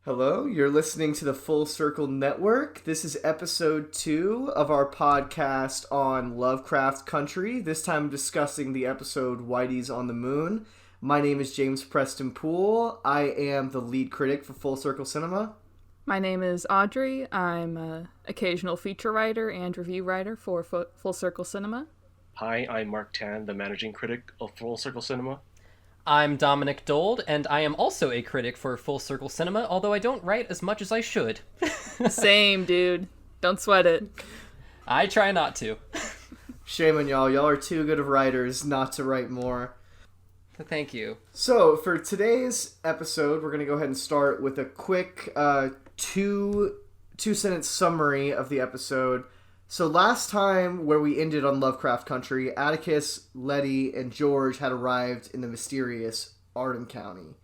Hello, you're listening to the Full Circle Network. This is episode 2 of our podcast on Lovecraft Country. This time discussing the episode Whitey's on the Moon. My name is James Preston Poole. I am the lead critic for Full Circle Cinema. My name is Audrey. I'm an occasional feature writer and review writer for Full Circle Cinema. Hi, I'm Mark Tan, the managing critic of Full Circle Cinema. I'm Dominic Dold, and I am also a critic for Full Circle Cinema, although I don't write as much as I should. Same, dude. Don't sweat it. I try not to. Shame on y'all. Y'all are too good of writers not to write more. Thank you. So, for today's episode, we're going to go ahead and start with a quick two-sentence summary of the episode. So last time, where we ended on Lovecraft Country, Atticus, Letty, and George had arrived in the mysterious Arden County.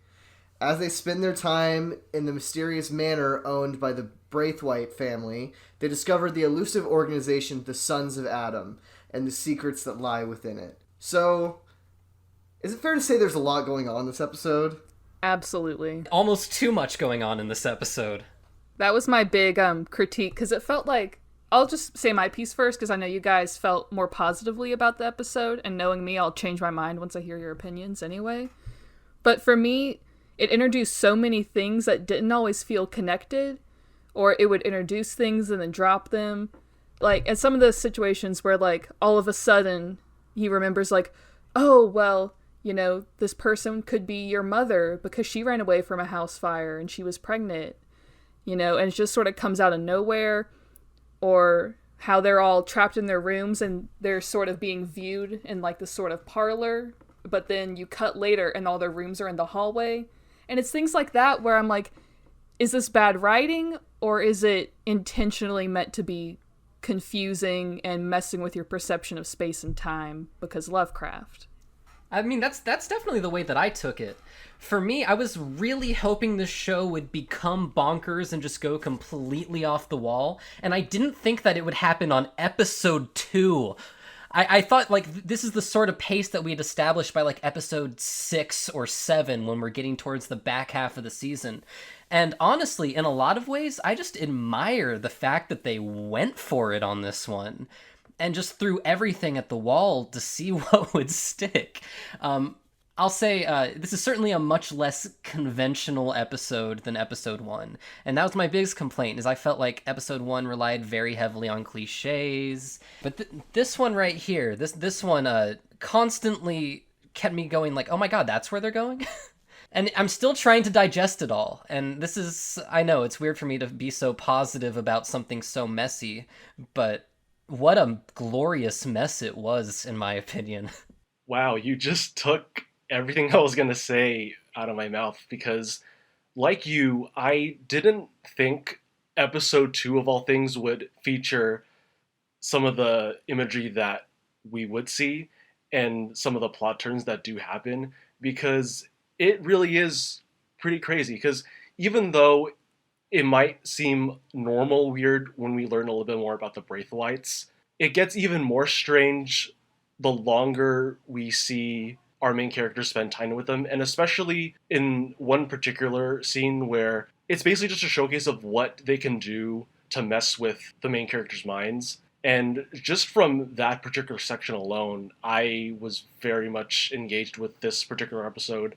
As they spend their time in the mysterious manor owned by the Braithwaite family, they discovered the elusive organization the Sons of Adam and the secrets that lie within it. So, is it fair to say there's a lot going on in this episode? Absolutely. Almost too much going on in this episode. That was my big critique, because it felt like... I'll just say my piece first, because I know you guys felt more positively about the episode, and knowing me, I'll change my mind once I hear your opinions anyway. But for me, it introduced so many things that didn't always feel connected, or it would introduce things and then drop them. Like, in some of the situations where, like, all of a sudden, he remembers, like, oh, well, you know, this person could be your mother because she ran away from a house fire and she was pregnant, you know, and it just sort of comes out of nowhere. Or how they're all trapped in their rooms and they're sort of being viewed in like this sort of parlor, but then you cut later and all their rooms are in the hallway. And it's things like that where I'm like, is this bad writing or is it intentionally meant to be confusing and messing with your perception of space and time because Lovecraft? I mean, that's definitely the way that I took it. For me, I was really hoping the show would become bonkers and just go completely off the wall, and I didn't think that it would happen on episode 2. I thought, like, this is the sort of pace that we had established by, like, episode 6 or 7 when we're getting towards the back half of the season. And honestly, in a lot of ways, I just admire the fact that they went for it on this one and just threw everything at the wall to see what would stick. I'll say this is certainly a much less conventional episode than episode 1. And that was my biggest complaint, is I felt like episode 1 relied very heavily on cliches. But this one right here, this one constantly kept me going like, oh my god, that's where they're going? And I'm still trying to digest it all. And this is, I know, it's weird for me to be so positive about something so messy, but what a glorious mess it was, in my opinion. Wow, you just took everything I was going to say out of my mouth, because like you, I didn't think episode 2 of all things would feature some of the imagery that we would see and some of the plot turns that do happen, because it really is pretty crazy. Because even though it might seem normal weird when we learn a little bit more about the Braithwaites, it gets even more strange the longer we see our main characters spend time with them, and especially in one particular scene where it's basically just a showcase of what they can do to mess with the main characters' minds. And just from that particular section alone, I was very much engaged with this particular episode.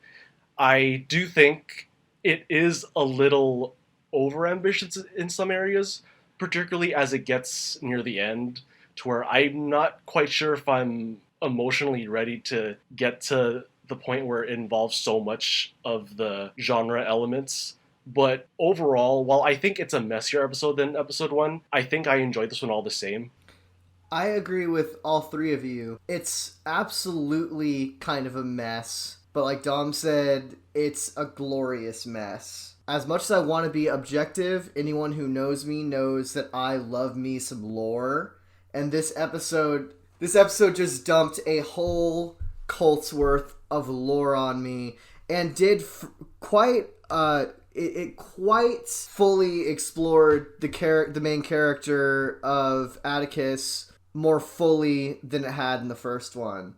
I do think it is a little overambitious in some areas, particularly as it gets near the end, to where I'm not quite sure if I'm emotionally ready to get to the point where it involves so much of the genre elements. But overall, while I think it's a messier episode than episode 1, I think I enjoyed this one all the same. I agree with all three of you. It's absolutely kind of a mess, but like Dom said, it's a glorious mess. As much as I want to be objective, anyone who knows me knows that I love me some lore, and this episode just dumped a whole cult's worth of lore on me, and did quite fully explored the main character of Atticus more fully than it had in the first one.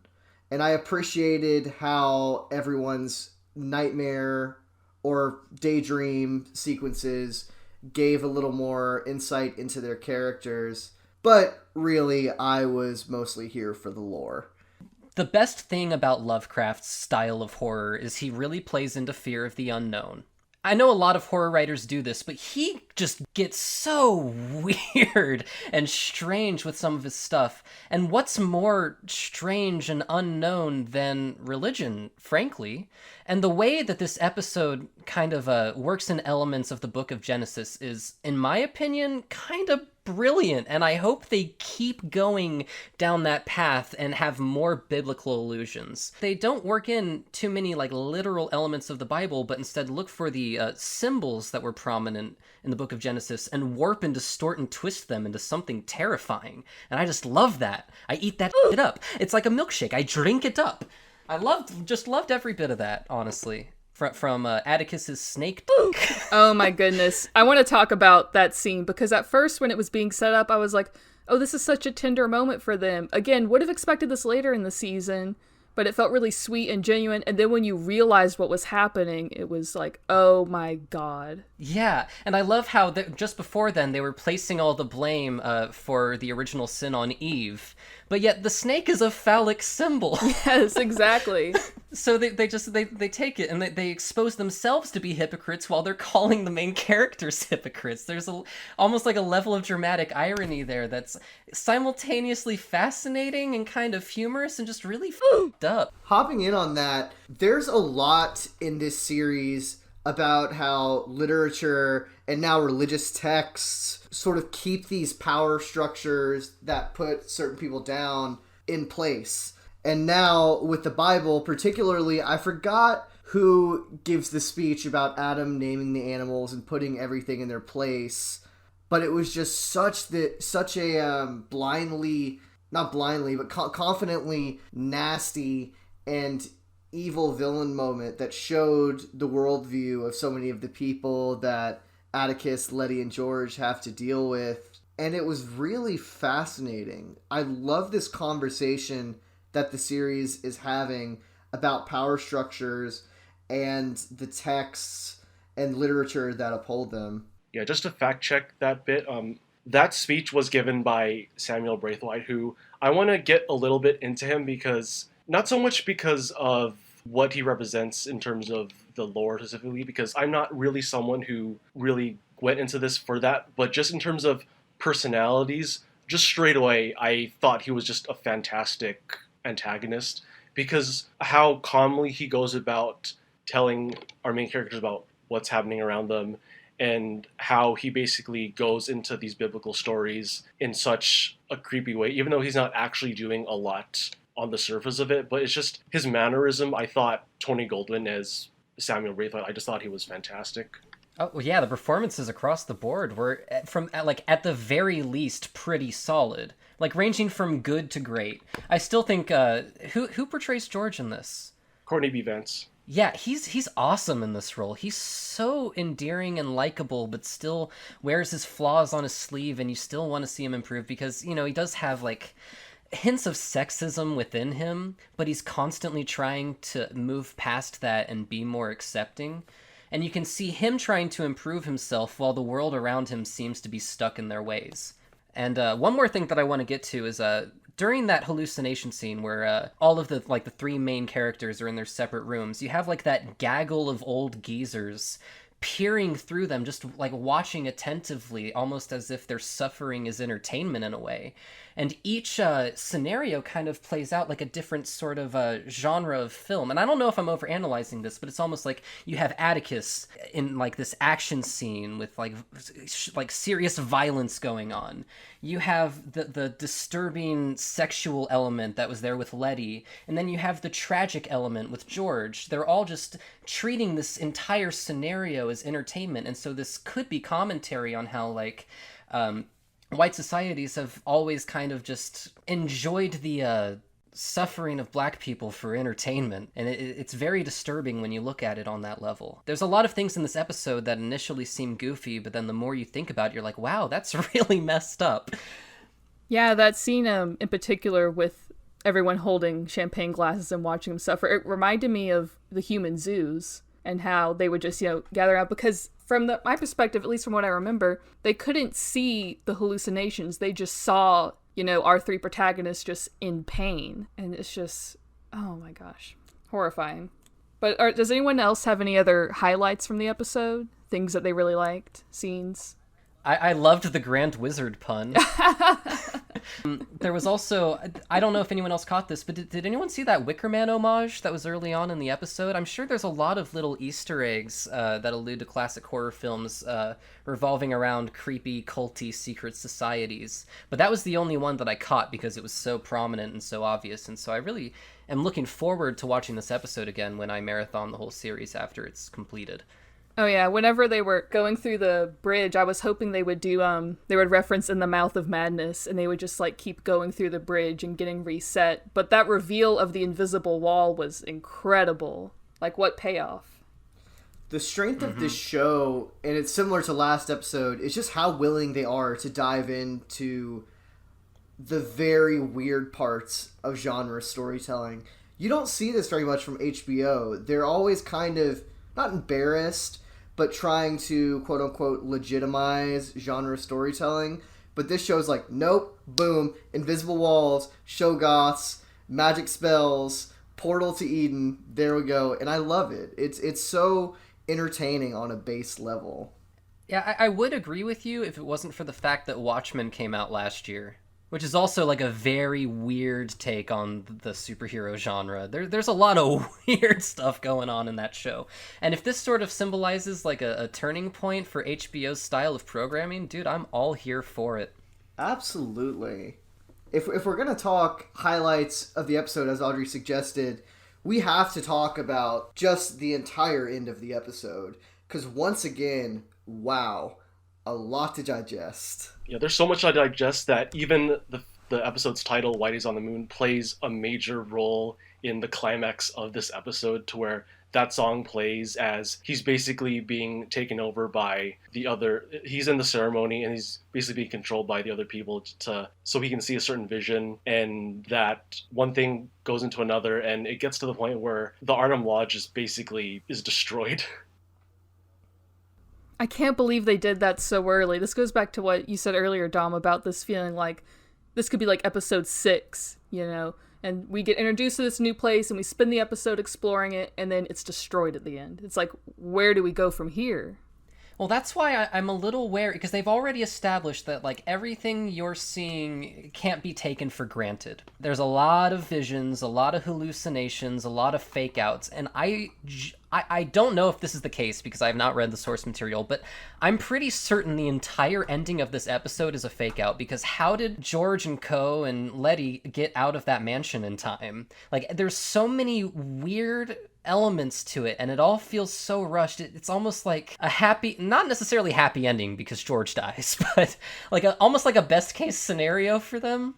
And I appreciated how everyone's nightmare or daydream sequences gave a little more insight into their characters. But really, I was mostly here for the lore. The best thing about Lovecraft's style of horror is he really plays into fear of the unknown. I know a lot of horror writers do this, but he just gets so weird and strange with some of his stuff. And what's more strange and unknown than religion, frankly? And the way that this episode kind of works in elements of the Book of Genesis is, in my opinion, kind of brilliant, and I hope they keep going down that path and have more biblical allusions. They don't work in too many like literal elements of the Bible, but instead look for the symbols that were prominent in the Book of Genesis and warp and distort and twist them into something terrifying. And I just love that. I eat that shit up. It's like a milkshake. I drink it up. I loved every bit of that, honestly. From Atticus's snake. Oh my goodness. I want to talk about that scene because at first when it was being set up, I was like, oh, this is such a tender moment for them. Again, would have expected this later in the season, but it felt really sweet and genuine. And then when you realized what was happening, it was like, oh my God. Yeah, and I love how just before then they were placing all the blame for the original sin on Eve, but yet the snake is a phallic symbol. Yes, exactly. So they take it and they expose themselves to be hypocrites while they're calling the main characters hypocrites. There's almost like a level of dramatic irony there that's simultaneously fascinating and kind of humorous and just really f***ed up. Hopping in on that, there's a lot in this series about how literature and now religious texts sort of keep these power structures that put certain people down in place. And now with the Bible, particularly, I forgot who gives the speech about Adam naming the animals and putting everything in their place, but it was just such a confidently nasty and evil villain moment that showed the worldview of so many of the people that Atticus, Letty, and George have to deal with. And it was really fascinating. I love this conversation that the series is having about power structures and the texts and literature that uphold them. Yeah, just to fact check that bit, that speech was given by Samuel Braithwaite, who I want to get a little bit into him because, not so much because of what he represents in terms of the lore specifically, because I'm not really someone who really went into this for that, but just in terms of personalities, just straight away, I thought he was just a fantastic antagonist, because how calmly he goes about telling our main characters about what's happening around them, and how he basically goes into these biblical stories in such a creepy way, even though he's not actually doing a lot on the surface of it, but it's just his mannerism. I thought Tony Goldwyn as Samuel Braithwaite, I just thought he was fantastic. Oh, well, yeah, the performances across the board were, at the very least, pretty solid. Like, ranging from good to great. I still think, who portrays George in this? Courtney B. Vance. Yeah, he's awesome in this role. He's so endearing and likable, but still wears his flaws on his sleeve, and you still want to see him improve because, you know, he does have, like, hints of sexism within him, but he's constantly trying to move past that and be more accepting. And you can see him trying to improve himself while the world around him seems to be stuck in their ways. And one more thing that I want to get to is during that hallucination scene where all of the three main characters are in their separate rooms, you have like that gaggle of old geezers peering through them, just like watching attentively, almost as if their suffering is entertainment in a way. And each scenario kind of plays out like a different sort of genre of film. And I don't know if I'm overanalyzing this, but it's almost like you have Atticus in like this action scene with like serious violence going on. You have the disturbing sexual element that was there with Letty, and then you have the tragic element with George. They're all just treating this entire scenario as entertainment, and so this could be commentary on how white societies have always kind of just enjoyed the suffering of black people for entertainment, and it's very disturbing when you look at it on that level. There's a lot of things in this episode that initially seem goofy, but then the more you think about it, you're like, wow, that's really messed up. Yeah, that scene in particular with everyone holding champagne glasses and watching them suffer, it reminded me of the human zoos and how they would just, gather out. Because from my perspective, at least from what I remember, they couldn't see the hallucinations. They just saw, our three protagonists just in pain. And it's just, oh my gosh, horrifying. But does anyone else have any other highlights from the episode? Things that they really liked? Scenes? I loved the Grand Wizard pun. There was also, I don't know if anyone else caught this, but did anyone see that Wicker Man homage that was early on in the episode? I'm sure there's a lot of little Easter eggs that allude to classic horror films revolving around creepy, culty, secret societies. But that was the only one that I caught because it was so prominent and so obvious. And so I really am looking forward to watching this episode again when I marathon the whole series after it's completed. Oh yeah, whenever they were going through the bridge, I was hoping they would they would reference In the Mouth of Madness, and they would just keep going through the bridge and getting reset. But that reveal of the invisible wall was incredible. What payoff? The strength of this show, and it's similar to last episode, is just how willing they are to dive into the very weird parts of genre storytelling. You don't see this very much from HBO. They're always kind of not embarrassed, but trying to quote-unquote legitimize genre storytelling. But this show's nope, boom, invisible walls, shoggoths, magic spells, portal to Eden, there we go. And I love it. It's so entertaining on a base level. Yeah, I would agree with you if it wasn't for the fact that Watchmen came out last year. Which is also a very weird take on the superhero genre. There's a lot of weird stuff going on in that show. And if this sort of symbolizes a turning point for HBO's style of programming, dude, I'm all here for it. Absolutely. If we're going to talk highlights of the episode, as Audrey suggested, we have to talk about just the entire end of the episode. Because once again, wow, a lot to digest. Yeah, there's so much to digest that even the episode's title, Whitey's on the Moon, plays a major role in the climax of this episode, to where that song plays as he's basically being taken over by he's in the ceremony and he's basically being controlled by the other people so he can see a certain vision, and that one thing goes into another, and it gets to the point where the Arnhem Lodge is destroyed. I can't believe they did that so early. This goes back to what you said earlier, Dom, about this feeling like this could be episode 6, and we get introduced to this new place and we spend the episode exploring it, and then it's destroyed at the end. It's where do we go from here? Well, that's why I'm a little wary, because they've already established that everything you're seeing can't be taken for granted. There's a lot of visions, a lot of hallucinations, a lot of fake outs, and I don't know if this is the case because I have not read the source material, but I'm pretty certain the entire ending of this episode is a fake out, because how did George and Co. and Letty get out of that mansion in time? There's so many weird elements to it, and it all feels so rushed. It's almost like a happy, not necessarily happy ending because George dies, but almost like a best case scenario for them,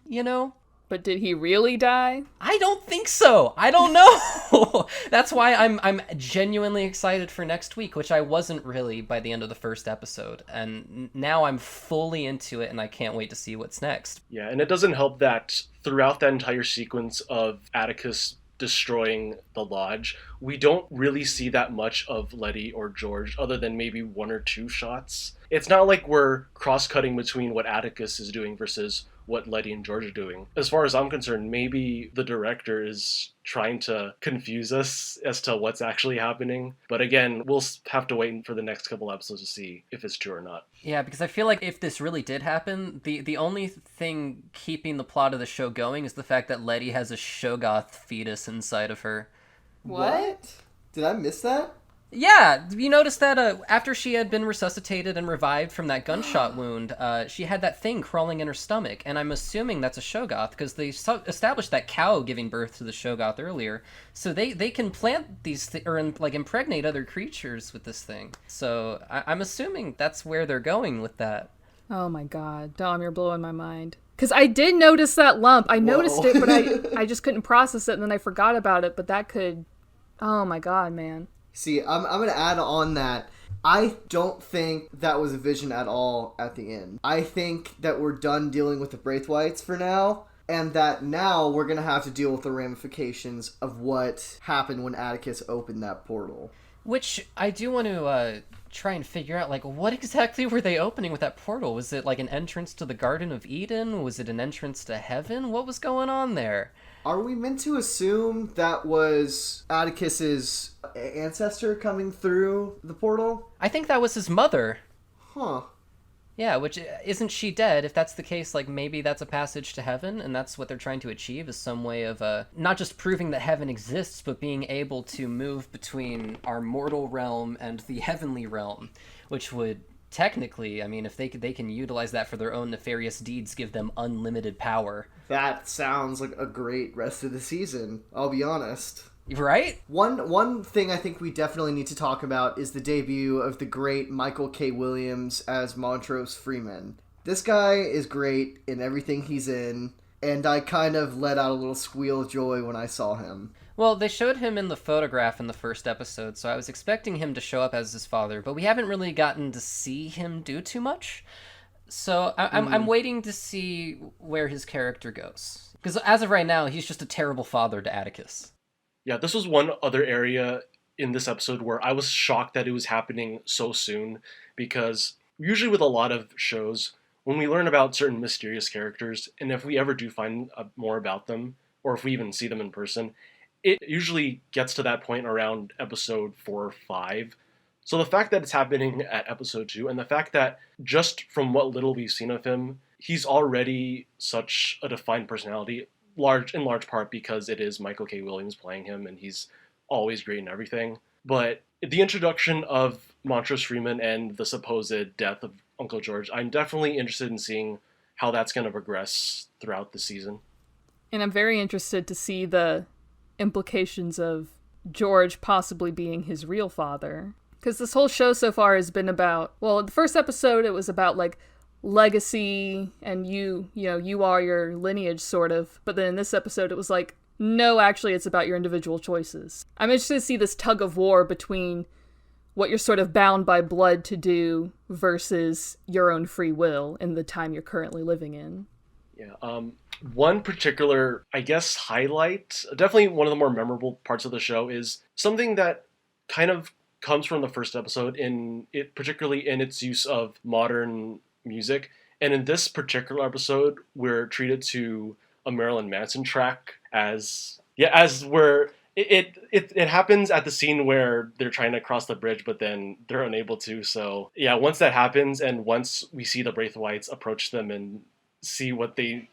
But did he really die? I don't think so. I don't know. That's why I'm genuinely excited for next week, which I wasn't really by the end of the first episode. And now I'm fully into it, and I can't wait to see what's next. Yeah, and it doesn't help that throughout that entire sequence of Atticus destroying the lodge, we don't really see that much of Letty or George, other than maybe one or two shots. It's not like we're cross-cutting between what Atticus is doing versus what Letty and George are doing. As far as I'm concerned, maybe the director is trying to confuse us as to what's actually happening. But again, we'll have to wait for the next couple episodes to see if it's true or not. Yeah, because I feel like if this really did happen, the only thing keeping the plot of the show going is the fact that Letty has a Shoggoth fetus inside of her. What? Did I miss that? Yeah, you noticed that after she had been resuscitated and revived from that gunshot wound, she had that thing crawling in her stomach, and I'm assuming that's a Shoggoth, because they established that cow giving birth to the Shoggoth earlier, so they can plant these, or impregnate other creatures with this thing. So I'm assuming that's where they're going with that. Oh my god, Dom, you're blowing my mind. Because I did notice that lump. I noticed it, but I just couldn't process it, and then I forgot about it, but that could... Oh my god, man. See, I'm going to add on that. I don't think that was a vision at all at the end. I think that we're done dealing with the Braithwaites for now, and that now we're going to have to deal with the ramifications of what happened when Atticus opened that portal. Which I do want to try and figure out, like, what exactly were they opening with that portal? Was it like an entrance to the Garden of Eden? Was it an entrance to heaven? What was going on there? Are we meant to assume that was Atticus's ancestor coming through the portal? I think that was his mother. Huh. Yeah, which, isn't she dead? If that's the case, like, maybe that's a passage to heaven, and that's what they're trying to achieve, is some way of, not just proving that heaven exists, but being able to move between our mortal realm and the heavenly realm, which would technically, I mean, if they can utilize that for their own nefarious deeds, give them unlimited power. That sounds like a great rest of the season, I'll be honest. Right? One thing I think we definitely need to talk about is the debut of the great Michael K. Williams as Montrose Freeman. This guy is great in everything he's in, and I kind of let out a little squeal of joy when I saw him. Well, they showed him in the photograph in the first episode, so I was expecting him to show up as his father, but we haven't really gotten to see him do too much. So I'm waiting to see where his character goes. Because as of right now, he's just a terrible father to Atticus. Yeah, this was one other area in this episode where I was shocked that it was happening so soon, because usually with a lot of shows, when we learn about certain mysterious characters, and if we ever do find more about them, or if we even see them in person, it usually gets to that point around episode 4 or 5. So the fact that it's happening at episode 2, and the fact that just from what little we've seen of him, he's already such a defined personality, in large part because it is Michael K. Williams playing him, and he's always great in everything. But the introduction of Montrose Freeman and the supposed death of Uncle George, I'm definitely interested in seeing how that's going to progress throughout the season. And I'm very interested to see the implications of George possibly being his real father. Because this whole show so far has been about, well, the first episode it was about, like, legacy and you are your lineage, sort of. But then in this episode it was like, no, actually it's about your individual choices. I'm interested to see this tug of war between what you're sort of bound by blood to do versus your own free will in the time you're currently living in. Yeah. One particular, I guess, highlight, definitely one of the more memorable parts of the show, is something that kind of comes from the first episode, particularly in its use of modern music. And in this particular episode, we're treated to a Marilyn Manson track it happens at the scene where they're trying to cross the bridge, but then they're unable to. So yeah, once that happens, and once we see the Braithwaites approach them and see what they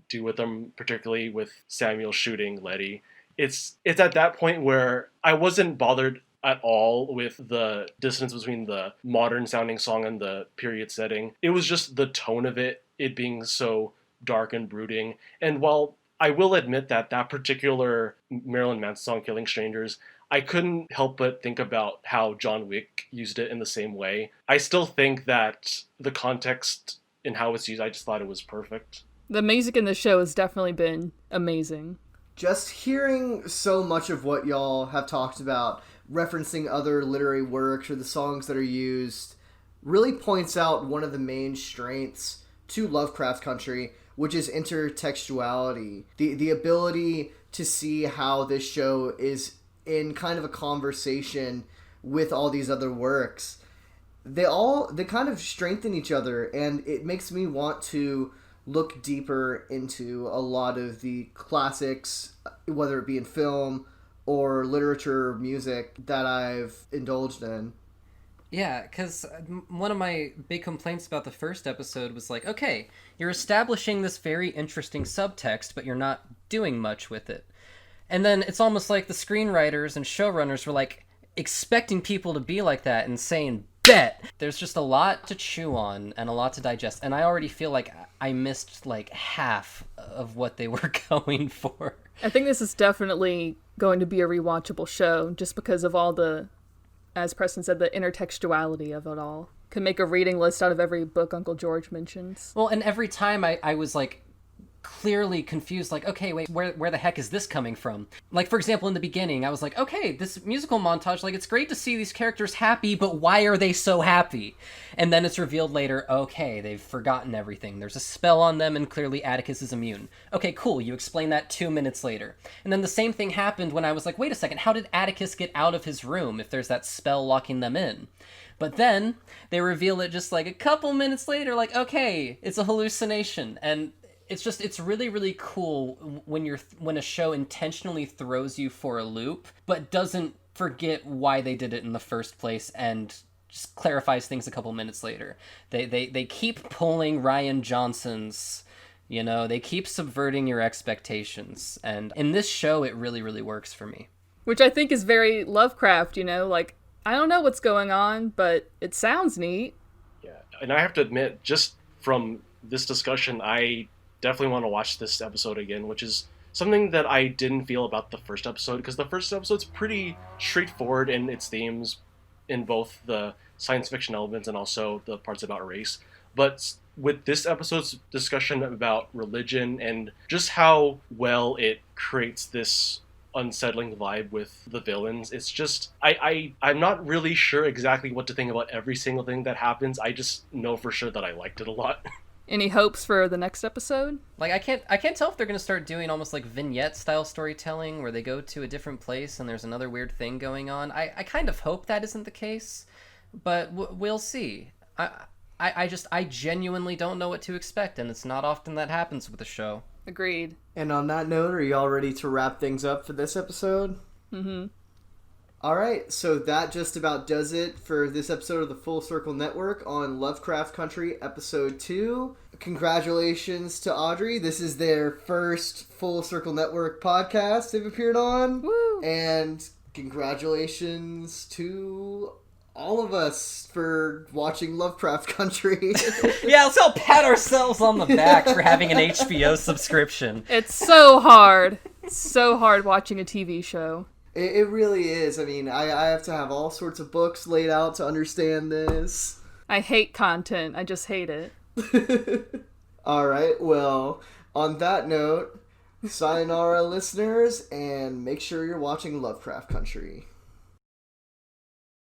do with them, particularly with Samuel shooting Letty, it's at that point where I wasn't bothered at all with the dissonance between the modern sounding song and the period setting. It was just the tone of it being so dark and brooding. And while I will admit that particular Marilyn Manson song, Killing Strangers, I couldn't help but think about how John Wick used it in the same way. I still think that the context in how it's used, I just thought it was perfect. The music in the show has definitely been amazing. Just hearing so much of what y'all have talked about, referencing other literary works or the songs that are used, really points out one of the main strengths to Lovecraft Country, which is intertextuality. The ability to see how this show is in kind of a conversation with all these other works. They kind of strengthen each other, and it makes me want to look deeper into a lot of the classics, whether it be in film or literature or music, that I've indulged in. Yeah, because one of my big complaints about the first episode was like, okay, you're establishing this very interesting subtext, but you're not doing much with it. And then it's almost like the screenwriters and showrunners were like expecting people to be like that and saying, bet! There's just a lot to chew on and a lot to digest, and I already feel like I missed like half of what they were going for. I think this is definitely going to be a rewatchable show, just because of all the, as Preston said, the intertextuality of it all. Could make a reading list out of every book Uncle George mentions. Well, and every time I was like clearly confused, like, okay, wait, where the heck is this coming from? Like, for example, in the beginning, I was like, okay, this musical montage, like, it's great to see these characters happy, but why are they so happy? And then it's revealed later, okay, they've forgotten everything. There's a spell on them, and clearly Atticus is immune. Okay, cool, you explain that 2 minutes later. And then the same thing happened when I was like, wait a second, how did Atticus get out of his room if there's that spell locking them in? But then they reveal it just like a couple minutes later, like, okay, it's a hallucination. And it's really, really cool when a show intentionally throws you for a loop, but doesn't forget why they did it in the first place and just clarifies things a couple minutes later. They keep pulling Ryan Johnson's, they keep subverting your expectations. And in this show, it really, really works for me. Which I think is very Lovecraft, like, I don't know what's going on, but it sounds neat. Yeah, and I have to admit, just from this discussion, I definitely want to watch this episode again, which is something that I didn't feel about the first episode, because the first episode's pretty straightforward in its themes, in both the science fiction elements and also the parts about race. But with this episode's discussion about religion and just how well it creates this unsettling vibe with the villains, it's just I'm not really sure exactly what to think about every single thing that happens. I just know for sure that I liked it a lot. Any hopes for the next episode? Like, I can't tell if they're gonna start doing almost like vignette style storytelling where they go to a different place and there's another weird thing going on. I kind of hope that isn't the case, but we'll see. I genuinely don't know what to expect, and it's not often that happens with a show. Agreed. And on that note, are y'all ready to wrap things up for this episode? Mm-hmm. All right, so that just about does it for this episode of the Full Circle Network on Lovecraft Country, Episode 2. Congratulations to Audrey. This is their first Full Circle Network podcast they've appeared on. Woo! And congratulations to all of us for watching Lovecraft Country. Yeah, let's all pat ourselves on the back for having an HBO subscription. It's so hard. It's so hard watching a TV show. It really is. I mean, I have to have all sorts of books laid out to understand this. I hate content. I just hate it. All right, well, on that note, sayonara listeners, and make sure you're watching Lovecraft Country.